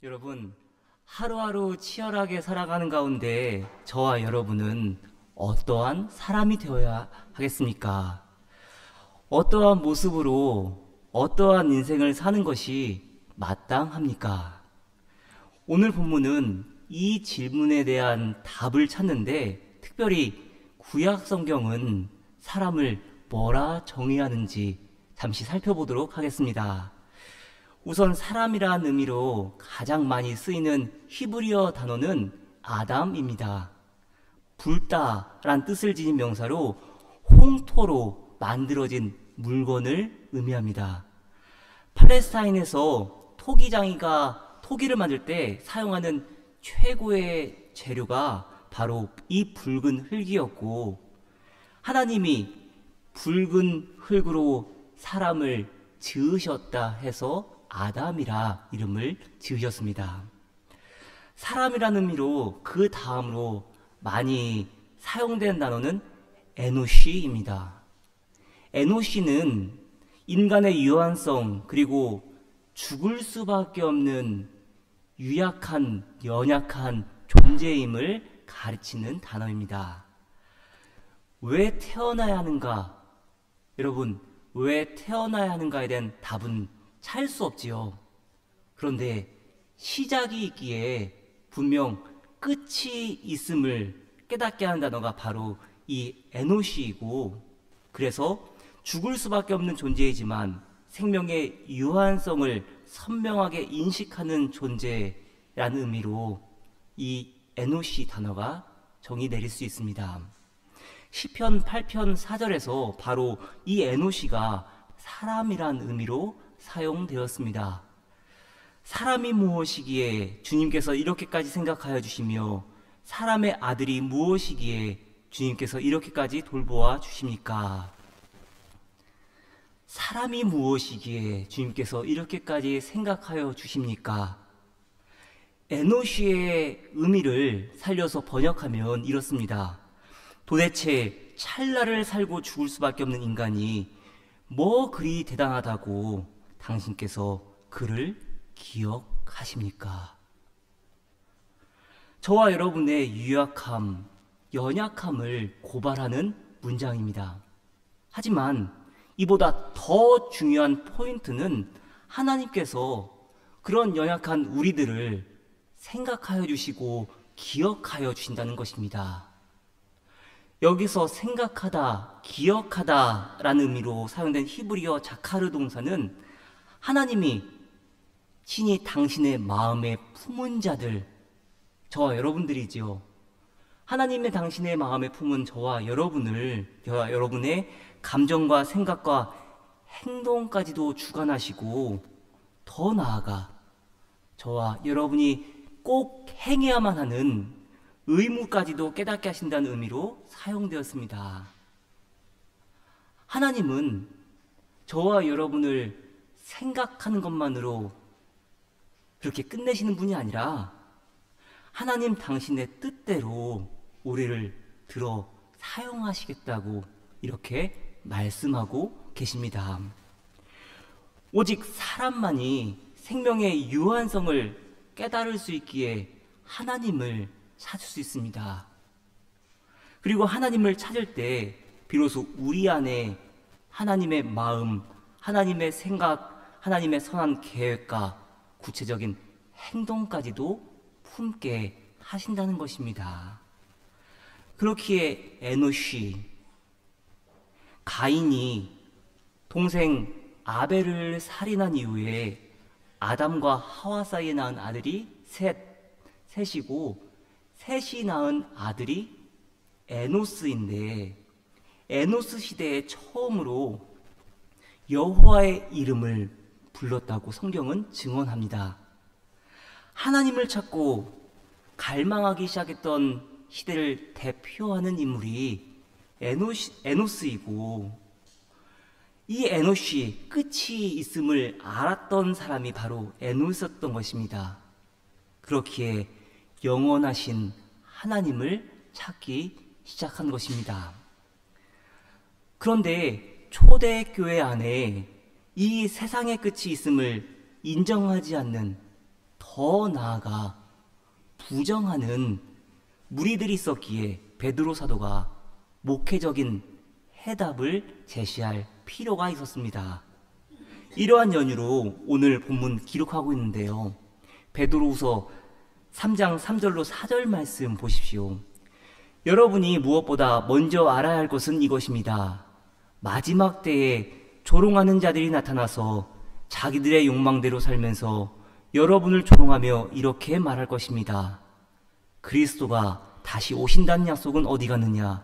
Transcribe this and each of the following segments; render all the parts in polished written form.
여러분, 하루하루 치열하게 살아가는 가운데 저와 여러분은 어떠한 사람이 되어야 하겠습니까? 어떠한 모습으로 어떠한 인생을 사는 것이 마땅합니까? 오늘 본문은 이 질문에 대한 답을 찾는데 특별히 구약 성경은 사람을 뭐라 정의하는지 잠시 살펴보도록 하겠습니다. 우선 사람이라는 의미로 가장 많이 쓰이는 히브리어 단어는 아담입니다. 불다란 뜻을 지닌 명사로 홍토로 만들어진 물건을 의미합니다. 팔레스타인에서 토기장이가 토기를 만들 때 사용하는 최고의 재료가 바로 이 붉은 흙이었고, 하나님이 붉은 흙으로 사람을 지으셨다 해서 아담이라 이름을 지으셨습니다. 사람이라는 의미로 그 다음으로 많이 사용된 단어는 에노시입니다. 에노시는 인간의 유한성 그리고 죽을 수밖에 없는 유약한, 연약한 존재임을 가르치는 단어입니다. 왜 태어나야 하는가? 여러분, 왜 태어나야 하는가에 대한 답은 찾을 수 없지요. 그런데 시작이 있기에 분명 끝이 있음을 깨닫게 하는 단어가 바로 이 에노시이고, 그래서 죽을 수밖에 없는 존재이지만 생명의 유한성을 선명하게 인식하는 존재라는 의미로 이 에노시 단어가 정의 내릴 수 있습니다. 시편 8편 4절에서 바로 이 에노시가 사람이란 의미로 사용되었습니다. 사람이 무엇이기에 주님께서 이렇게까지 생각하여 주시며 사람의 아들이 무엇이기에 주님께서 이렇게까지 돌보아 주십니까? 사람이 무엇이기에 주님께서 이렇게까지 생각하여 주십니까? 에노시의 의미를 살려서 번역하면 이렇습니다. 도대체 찰나를 살고 죽을 수밖에 없는 인간이 뭐 그리 대단하다고 당신께서 그를 기억하십니까? 저와 여러분의 유약함, 연약함을 고발하는 문장입니다. 하지만 이보다 더 중요한 포인트는 하나님께서 그런 연약한 우리들을 생각하여 주시고 기억하여 주신다는 것입니다. 여기서 생각하다, 기억하다 라는 의미로 사용된 히브리어 자카르 동사는 하나님이 친히 당신의 마음에 품은 자들, 저와 여러분들이지요. 하나님의 당신의 마음에 품은 저와 여러분의 감정과 생각과 행동까지도 주관하시고, 더 나아가 저와 여러분이 꼭 행해야만 하는 의무까지도 깨닫게 하신다는 의미로 사용되었습니다. 하나님은 저와 여러분을 생각하는 것만으로 그렇게 끝내시는 분이 아니라 하나님 당신의 뜻대로 우리를 들어 사용하시겠다고 이렇게 말씀하고 계십니다. 오직 사람만이 생명의 유한성을 깨달을 수 있기에 하나님을 찾을 수 있습니다. 그리고 하나님을 찾을 때 비로소 우리 안에 하나님의 마음, 하나님의 생각, 하나님의 선한 계획과 구체적인 행동까지도 품게 하신다는 것입니다. 그렇기에 에노시, 가인이 동생 아벨을 살인한 이후에 아담과 하와 사이에 낳은 아들이 셋이고, 셋이 낳은 아들이 에노스인데, 에노스 시대에 처음으로 여호와의 이름을 불렀다고 성경은 증언합니다. 하나님을 찾고 갈망하기 시작했던 시대를 대표하는 인물이 에노스이고, 이 에노시 끝이 있음을 알았던 사람이 바로 에노스였던 것입니다. 그렇기에 영원하신 하나님을 찾기 시작한 것입니다. 그런데 초대교회 안에 이 세상의 끝이 있음을 인정하지 않는 더 더 나아가 부정하는 무리들이 있었기에 베드로 사도가 목회적인 해답을 제시할 필요가 있었습니다. 이러한 연유로 오늘 본문 기록하고 있는데요. 베드로후서 3장 3절로 4절 말씀 보십시오. 여러분이 무엇보다 먼저 알아야 할 것은 이것입니다. 마지막 때에 조롱하는 자들이 나타나서 자기들의 욕망대로 살면서 여러분을 조롱하며 이렇게 말할 것입니다. 그리스도가 다시 오신다는 약속은 어디 갔느냐?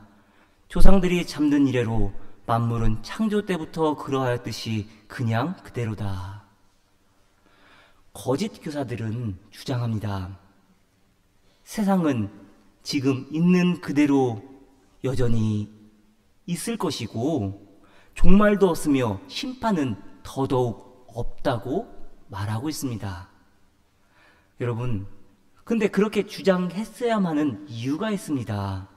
조상들이 잠든 이래로 만물은 창조 때부터 그러하였듯이 그냥 그대로다. 거짓 교사들은 주장합니다. 세상은 지금 있는 그대로 여전히 있을 것이고 종말도 없으며 심판은 더더욱 없다고 말하고 있습니다. 여러분, 근데 그렇게 주장했어야만 하는 이유가 있습니다.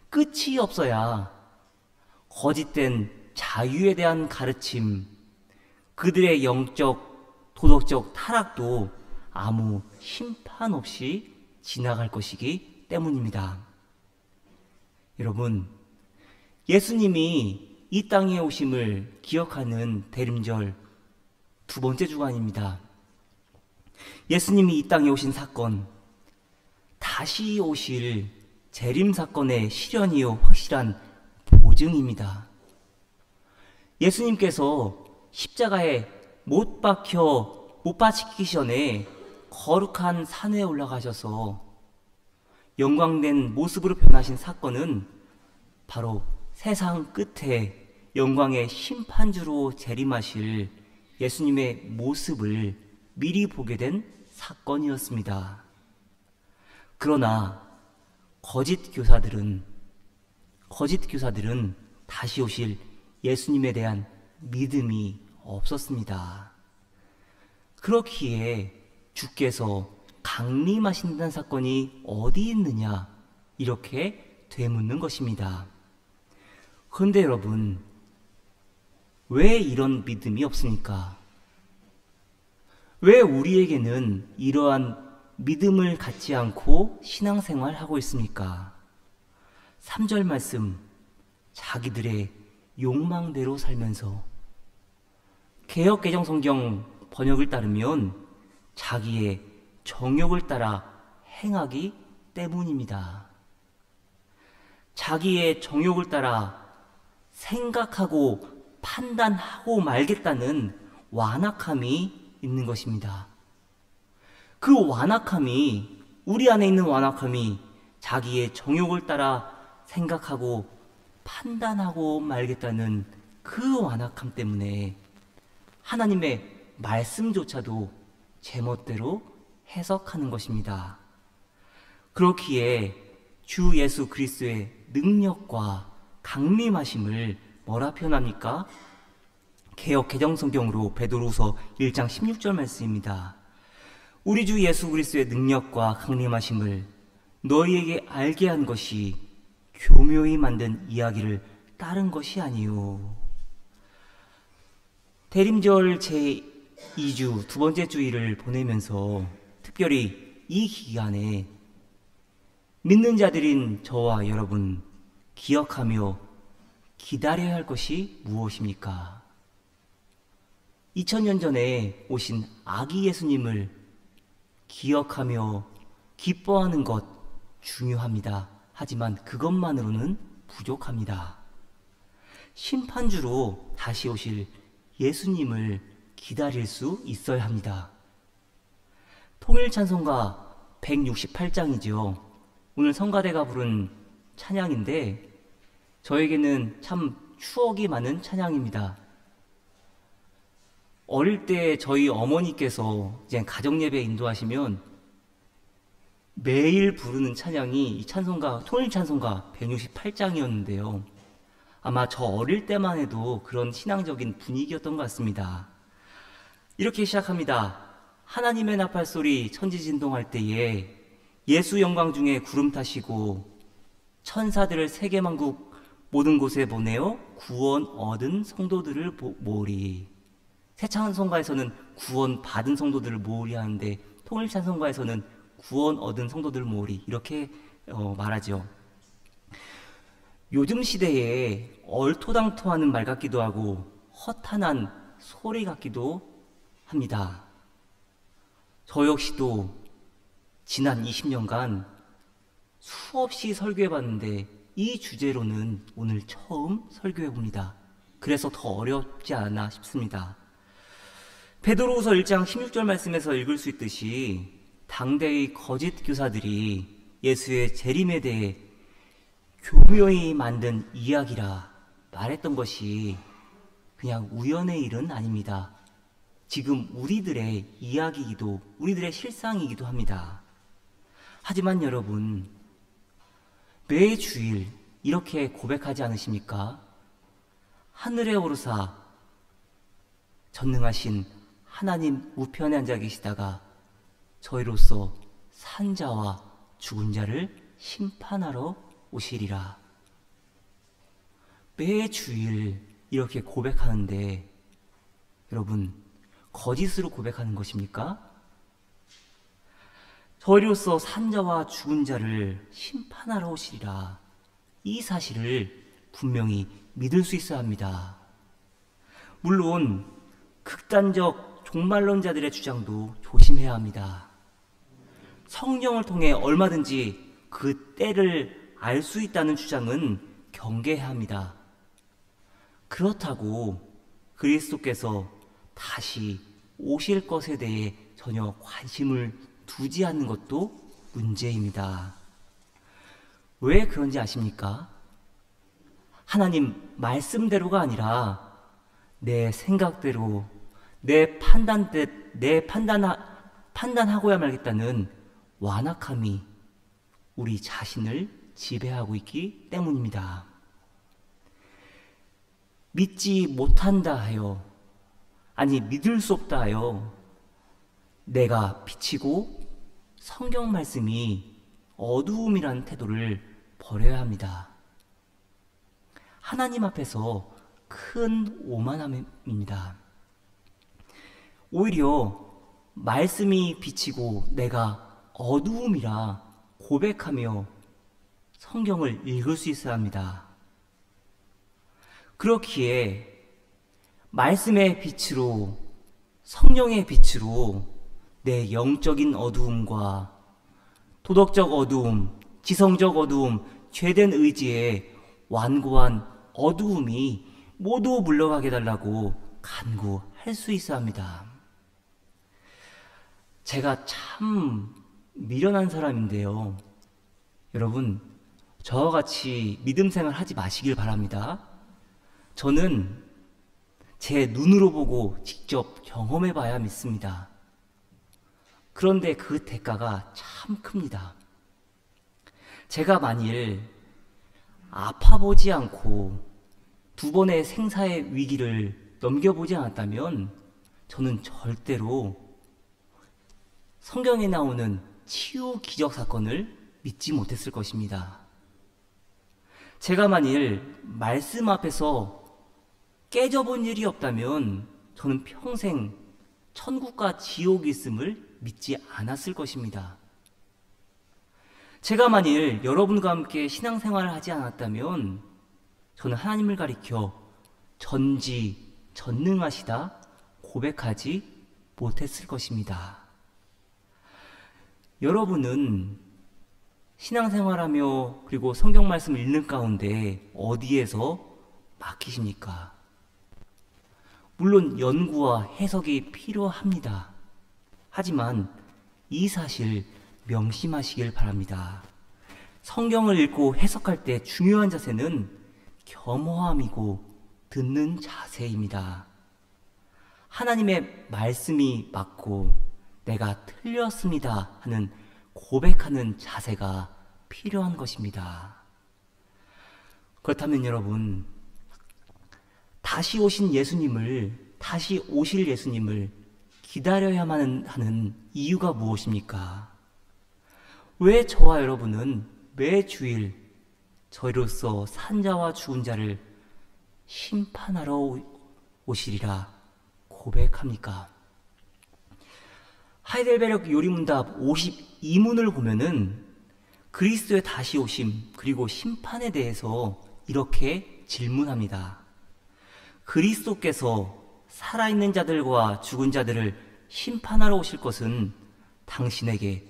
끝이 없어야 거짓된 자유에 대한 가르침, 그들의 영적, 도덕적 타락도 아무 심판 없이 지나갈 것이기 때문입니다. 여러분, 예수님이 이 땅에 오심을 기억하는 대림절 두 번째 주간입니다. 예수님이 이 땅에 오신 사건, 다시 오실 재림 사건의 실현이요 확실한 보증입니다. 예수님께서 십자가에 못 박히기 전에 거룩한 산에 올라가셔서 영광된 모습으로 변하신 사건은 바로 세상 끝에 영광의 심판주로 재림하실 예수님의 모습을 미리 보게 된 사건이었습니다. 그러나 거짓 교사들은 다시 오실 예수님에 대한 믿음이 없었습니다. 그렇기에 주께서 강림하신다는 사건이 어디 있느냐 이렇게 되묻는 것입니다. 그런데 여러분, 왜 이런 믿음이 없습니까? 왜 우리에게는 이러한 믿음을 갖지 않고 신앙생활하고 있습니까? 3절 말씀, 자기들의 욕망대로 살면서, 개역개정성경 번역을 따르면 자기의 정욕을 따라 행하기 때문입니다. 자기의 정욕을 따라 생각하고 판단하고 말겠다는 완악함이 있는 것입니다. 그 완악함이, 우리 안에 있는 완악함이 자기의 정욕을 따라 생각하고 판단하고 말겠다는 그 완악함 때문에 하나님의 말씀조차도 제멋대로 해석하는 것입니다. 그렇기에 주 예수 그리스도의 능력과 강림하심을 뭐라 표현합니까? 개역 개정성경으로 베드로후서 1장 16절 말씀입니다. 우리 주 예수 그리스도의 능력과 강림하심을 너희에게 알게 한 것이 교묘히 만든 이야기를 따른 것이 아니요. 대림절 제2주 두 번째 주일을 보내면서 특별히 이 기간에 믿는 자들인 저와 여러분 기억하며 기다려야 할 것이 무엇입니까? 2000년 전에 오신 아기 예수님을 기억하며 기뻐하는 것 중요합니다. 하지만 그것만으로는 부족합니다. 심판주로 다시 오실 예수님을 기다릴 수 있어야 합니다. 통일찬송가 168장이죠. 오늘 성가대가 부른 찬양인데 저에게는 참 추억이 많은 찬양입니다. 어릴 때 저희 어머니께서 이제 가정예배 인도하시면 매일 부르는 찬양이 이 찬송가, 통일찬송가 168장이었는데요. 아마 저 어릴 때만 해도 그런 신앙적인 분위기였던 것 같습니다. 이렇게 시작합니다. 하나님의 나팔소리 천지진동할 때에 예수 영광 중에 구름 타시고 천사들을 세계만국 모든 곳에 보내어 구원 얻은 성도들을 모으리. 새 찬송가에서는 구원 받은 성도들을 모으리 하는데 통일찬송가에서는 구원 얻은 성도들 모으리 이렇게 말하죠. 요즘 시대에 얼토당토하는 말 같기도 하고 허탄한 소리 같기도 합니다. 저 역시도 지난 20년간 수없이 설교해봤는데 이 주제로는 오늘 처음 설교해봅니다. 그래서 더 어렵지 않나 싶습니다. 베드로후서 1장 16절 말씀에서 읽을 수 있듯이 당대의 거짓 교사들이 예수의 재림에 대해 교묘히 만든 이야기라 말했던 것이 그냥 우연의 일은 아닙니다. 지금 우리들의 이야기이기도 우리들의 실상이기도 합니다. 하지만 여러분, 매 주일 이렇게 고백하지 않으십니까? 하늘에 오르사 전능하신 하나님 우편에 앉아 계시다가 저희로서 산자와 죽은 자를 심판하러 오시리라. 매 주일 이렇게 고백하는데 여러분, 거짓으로 고백하는 것입니까? 저희로서 산자와 죽은 자를 심판하러 오시리라. 이 사실을 분명히 믿을 수 있어야 합니다. 물론 극단적 종말론자들의 주장도 조심해야 합니다. 성경을 통해 얼마든지 그 때를 알 수 있다는 주장은 경계해야 합니다. 그렇다고 그리스도께서 다시 오실 것에 대해 전혀 관심을 두지 않는 것도 문제입니다. 왜 그런지 아십니까? 하나님 말씀대로가 아니라 내 생각대로 판단하고야 말겠다는 완악함이 우리 자신을 지배하고 있기 때문입니다. 믿지 못한다 하여, 아니 믿을 수 없다 하여 내가 비치고 성경 말씀이 어두움이라는 태도를 버려야 합니다. 하나님 앞에서 큰 오만함입니다. 오히려 말씀이 비치고 내가 어두움이라 고백하며 성경을 읽을 수 있어야 합니다. 그렇기에 말씀의 빛으로, 성령의 빛으로 내 영적인 어두움과 도덕적 어두움, 지성적 어두움, 죄된 의지에 완고한 어두움이 모두 물러가게 해달라고 간구할 수 있어야 합니다. 제가 참 미련한 사람인데요. 여러분, 저와 같이 믿음 생활 하지 마시길 바랍니다. 저는 제 눈으로 보고 직접 경험해 봐야 믿습니다. 그런데 그 대가가 참 큽니다. 제가 만일 아파보지 않고 두 번의 생사의 위기를 넘겨보지 않았다면 저는 절대로 성경에 나오는 치유 기적 사건을 믿지 못했을 것입니다. 제가 만일 말씀 앞에서 깨져본 일이 없다면 저는 평생 천국과 지옥이 있음을 믿지 않았을 것입니다. 제가 만일 여러분과 함께 신앙생활을 하지 않았다면 저는 하나님을 가리켜 전능하시다 고백하지 못했을 것입니다. 여러분은 신앙생활하며 그리고 성경 말씀을 읽는 가운데 어디에서 막히십니까? 물론 연구와 해석이 필요합니다. 하지만 이 사실 명심하시길 바랍니다. 성경을 읽고 해석할 때 중요한 자세는 겸허함이고 듣는 자세입니다. 하나님의 말씀이 맞고 내가 틀렸습니다 하는 고백하는 자세가 필요한 것입니다. 그렇다면 여러분, 다시 오실 예수님을 기다려야만 하는 이유가 무엇입니까? 왜 저와 여러분은 매 주일 저희로서 산자와 죽은 자를 심판하러 오시리라 고백합니까? 하이델베르크 요리문답 52문을 보면은 그리스도의 다시 오심 그리고 심판에 대해서 이렇게 질문합니다. 그리스도께서 살아있는 자들과 죽은 자들을 심판하러 오실 것은 당신에게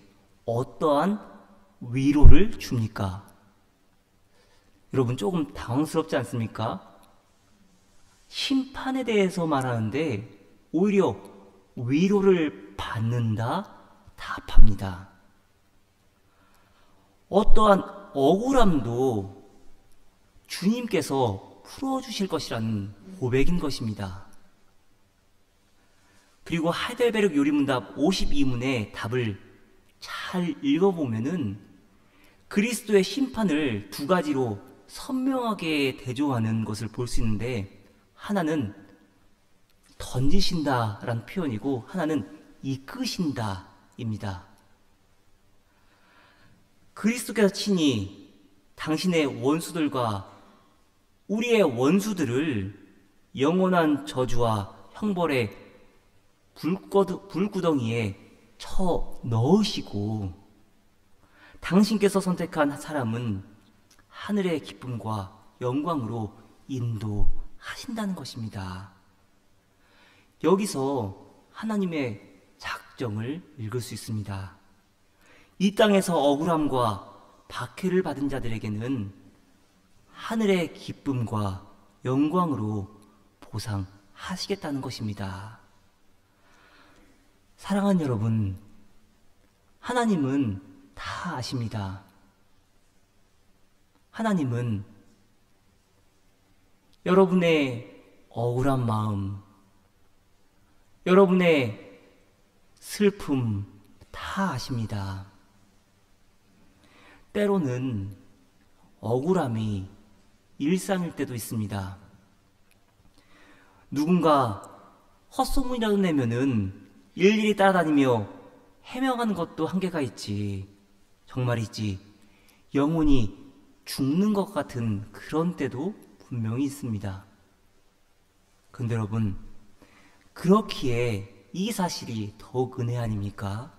어떠한 위로를 줍니까? 여러분 조금 당황스럽지 않습니까? 심판에 대해서 말하는데 오히려 위로를 받는다 답합니다. 어떠한 억울함도 주님께서 풀어주실 것이라는 고백인 것입니다. 그리고 하이델베르크 요리문답 52문의 답을 잘 읽어보면은 그리스도의 심판을 두 가지로 선명하게 대조하는 것을 볼 수 있는데, 하나는 던지신다 라는 표현이고 하나는 이끄신다 입니다. 그리스도께서 친히 당신의 원수들과 우리의 원수들을 영원한 저주와 형벌의 불구덩이에 쳐 넣으시고, 당신께서 선택한 사람은 하늘의 기쁨과 영광으로 인도하신다는 것입니다. 여기서 하나님의 작정을 읽을 수 있습니다. 이 땅에서 억울함과 박해를 받은 자들에게는 하늘의 기쁨과 영광으로 보상하시겠다는 것입니다. 사랑하는 여러분, 하나님은 다 아십니다. 하나님은 여러분의 억울한 마음, 여러분의 슬픔 다 아십니다. 때로는 억울함이 일상일 때도 있습니다. 누군가 헛소문이라도 내면은 일일이 따라다니며 해명하는 것도 한계가 있지, 정말이지 영혼이 죽는 것 같은 그런 때도 분명히 있습니다. 근데 여러분, 그렇기에 이 사실이 더욱 은혜 아닙니까?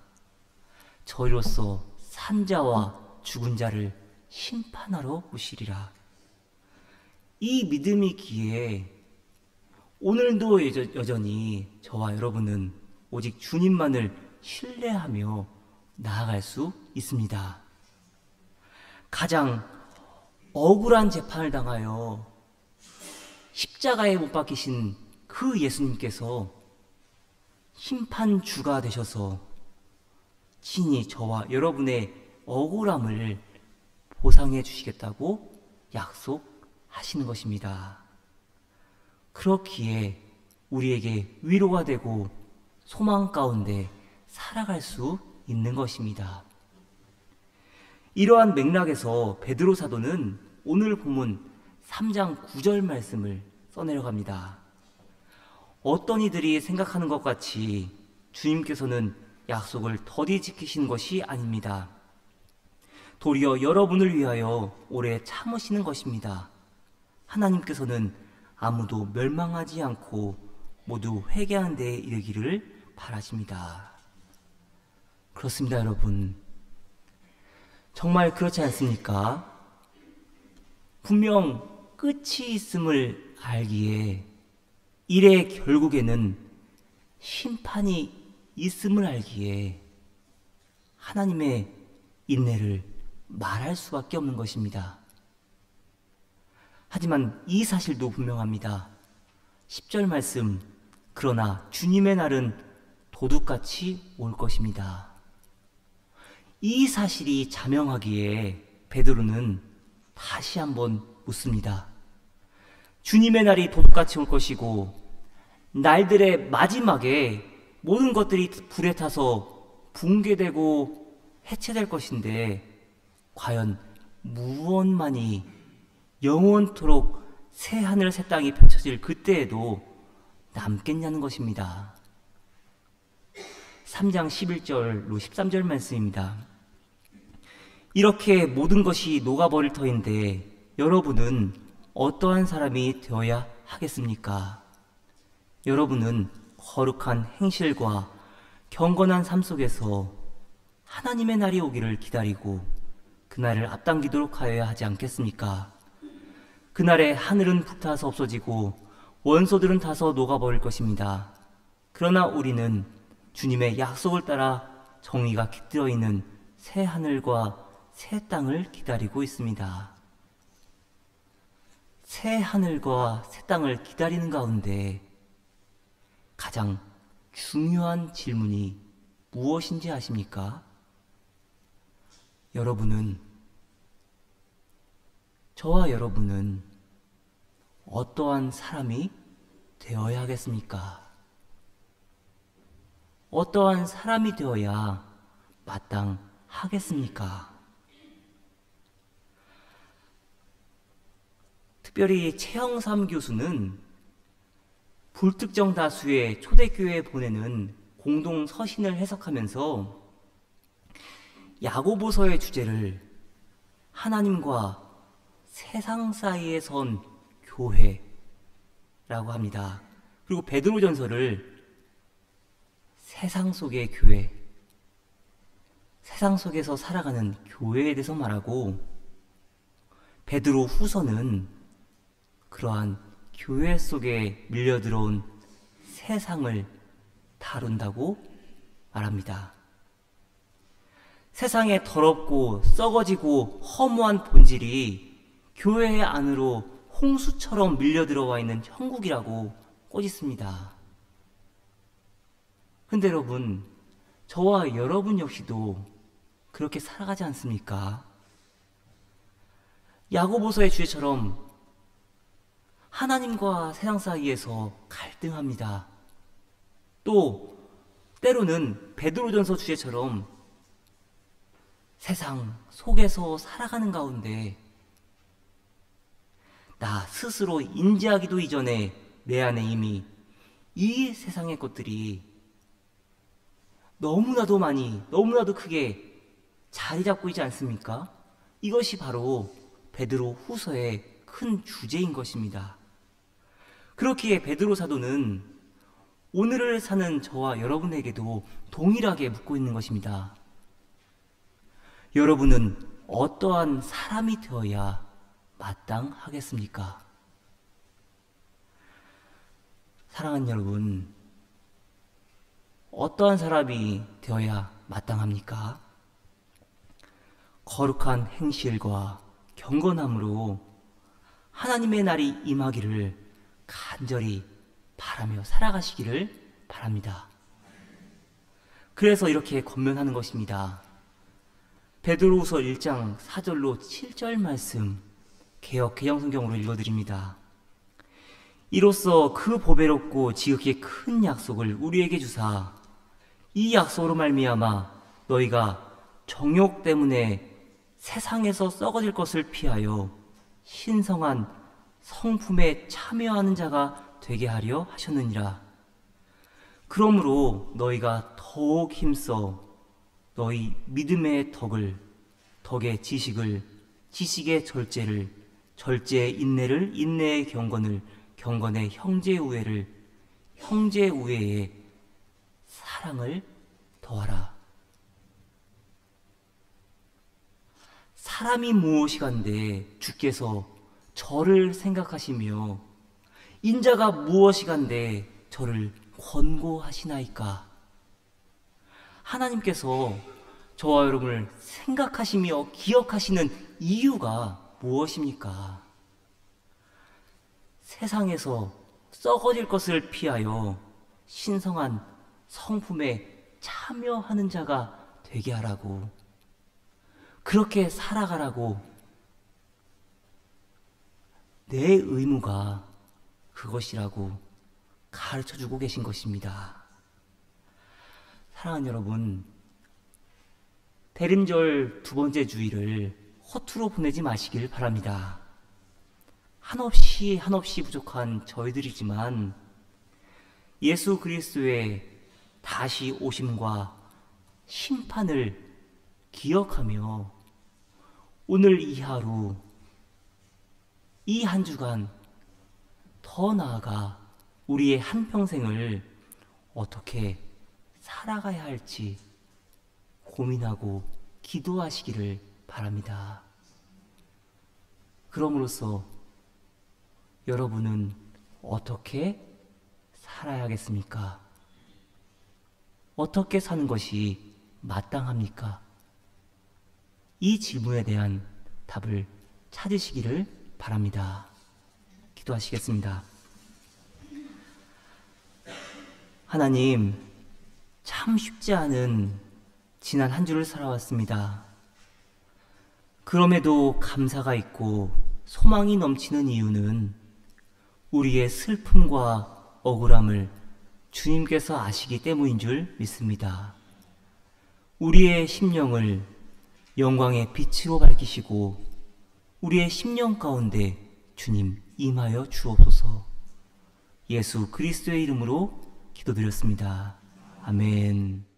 저희로서 산자와 죽은 자를 심판하러 오시리라. 이 믿음이기에 오늘도 여전히 저와 여러분은 오직 주님만을 신뢰하며 나아갈 수 있습니다. 가장 억울한 재판을 당하여 십자가에 못 박히신 그 예수님께서 심판주가 되셔서 친히 저와 여러분의 억울함을 보상해 주시겠다고 약속하시는 것입니다. 그렇기에 우리에게 위로가 되고 소망 가운데 살아갈 수 있는 것입니다. 이러한 맥락에서 베드로 사도는 오늘 본문 3장 9절 말씀을 써내려갑니다. 어떤 이들이 생각하는 것 같이 주님께서는 약속을 더디 지키신 것이 아닙니다. 도리어 여러분을 위하여 오래 참으시는 것입니다. 하나님께서는 아무도 멸망하지 않고 모두 회개하는 데에 이르기를 바라십니다. 그렇습니다, 여러분. 정말 그렇지 않습니까? 분명 끝이 있음을 알기에 일의 결국에는 심판이 있음을 알기에 하나님의 인내를 말할 수밖에 없는 것입니다. 하지만 이 사실도 분명합니다. 10절 말씀, 그러나 주님의 날은 도둑같이 올 것입니다. 이 사실이 자명하기에 베드로는 다시 한번 묻습니다. 주님의 날이 도둑같이 올 것이고 날들의 마지막에 모든 것들이 불에 타서 붕괴되고 해체될 것인데 과연 무엇만이 영원토록 새 하늘 새 땅이 펼쳐질 그때에도 남겠냐는 것입니다. 3장 11절로 13절 말씀입니다. 이렇게 모든 것이 녹아버릴 터인데 여러분은 어떠한 사람이 되어야 하겠습니까? 여러분은 거룩한 행실과 경건한 삶 속에서 하나님의 날이 오기를 기다리고 그날을 앞당기도록 하여야 하지 않겠습니까? 그날에 하늘은 불타서 없어지고 원소들은 타서 녹아버릴 것입니다. 그러나 우리는 주님의 약속을 따라 정의가 깃들어 있는 새 하늘과 새 땅을 기다리고 있습니다. 새 하늘과 새 땅을 기다리는 가운데 가장 중요한 질문이 무엇인지 아십니까? 저와 여러분은 어떠한 사람이 되어야 하겠습니까? 어떠한 사람이 되어야 마땅하겠습니까? 특별히 최영삼 교수는 불특정 다수의 초대교회에 보내는 공동 서신을 해석하면서 야고보서의 주제를 하나님과 세상 사이에 선 교회라고 합니다. 그리고 베드로전서를 세상 속의 교회, 세상 속에서 살아가는 교회에 대해서 말하고, 베드로 후서는 그러한 교회 속에 밀려들어온 세상을 다룬다고 말합니다. 세상의 더럽고 썩어지고 허무한 본질이 교회 안으로 홍수처럼 밀려들어와 있는 형국이라고 꼬집습니다. 근데 여러분, 저와 여러분 역시도 그렇게 살아가지 않습니까? 야고보서의 주제처럼 하나님과 세상 사이에서 갈등합니다. 또 때로는 베드로전서 주제처럼 세상 속에서 살아가는 가운데 나 스스로 인지하기도 이전에 내 안에 이미 이 세상의 것들이 너무나도 많이, 너무나도 크게 자리 잡고 있지 않습니까? 이것이 바로 베드로 후서의 큰 주제인 것입니다. 그렇기에 베드로 사도는 오늘을 사는 저와 여러분에게도 동일하게 묻고 있는 것입니다. 여러분은 어떠한 사람이 되어야 마땅하겠습니까? 사랑하는 여러분, 어떠한 사람이 되어야 마땅합니까? 거룩한 행실과 경건함으로 하나님의 날이 임하기를 간절히 바라며 살아가시기를 바랍니다. 그래서 이렇게 권면하는 것입니다. 베드로후서 1장 4절로 7절 말씀 개역 개정성경으로 읽어드립니다. 이로써 그 보배롭고 지극히 큰 약속을 우리에게 주사 이 약속으로 말미암아 너희가 정욕 때문에 세상에서 썩어질 것을 피하여 신성한 성품에 참여하는 자가 되게 하려 하셨느니라. 그러므로 너희가 더욱 힘써 너희 믿음의 덕을, 덕의 지식을, 지식의 절제를, 절제의 인내를, 인내의 경건을, 경건의 형제 우애를, 형제 우애의 사랑을 더하라. 사람이 무엇이간데 주께서 저를 생각하시며 인자가 무엇이간데 저를 권고하시나이까. 하나님께서 저와 여러분을 생각하시며 기억하시는 이유가 무엇입니까? 세상에서 썩어질 것을 피하여 신성한 성품에 참여하는 자가 되게 하라고, 그렇게 살아가라고 내 의무가 그것이라고 가르쳐주고 계신 것입니다. 사랑하는 여러분, 대림절 두 번째 주일을 허투루 보내지 마시길 바랍니다. 한없이 부족한 저희들이지만 예수 그리스도의 다시 오심과 심판을 기억하며 오늘 이 하루, 이 한 주간, 더 나아가 우리의 한평생을 어떻게 살아가야 할지 고민하고 기도하시기를 바랍니다. 그럼으로써 여러분은 어떻게 살아야겠습니까? 어떻게 사는 것이 마땅합니까? 이 질문에 대한 답을 찾으시기를 바랍니다. 기도하시겠습니다. 하나님, 참 쉽지 않은 지난 한 주를 살아왔습니다. 그럼에도 감사가 있고 소망이 넘치는 이유는 우리의 슬픔과 억울함을 주님께서 아시기 때문인 줄 믿습니다. 우리의 심령을 영광의 빛으로 밝히시고 우리의 심령 가운데 주님 임하여 주옵소서. 예수 그리스도의 이름으로 기도드렸습니다. 아멘.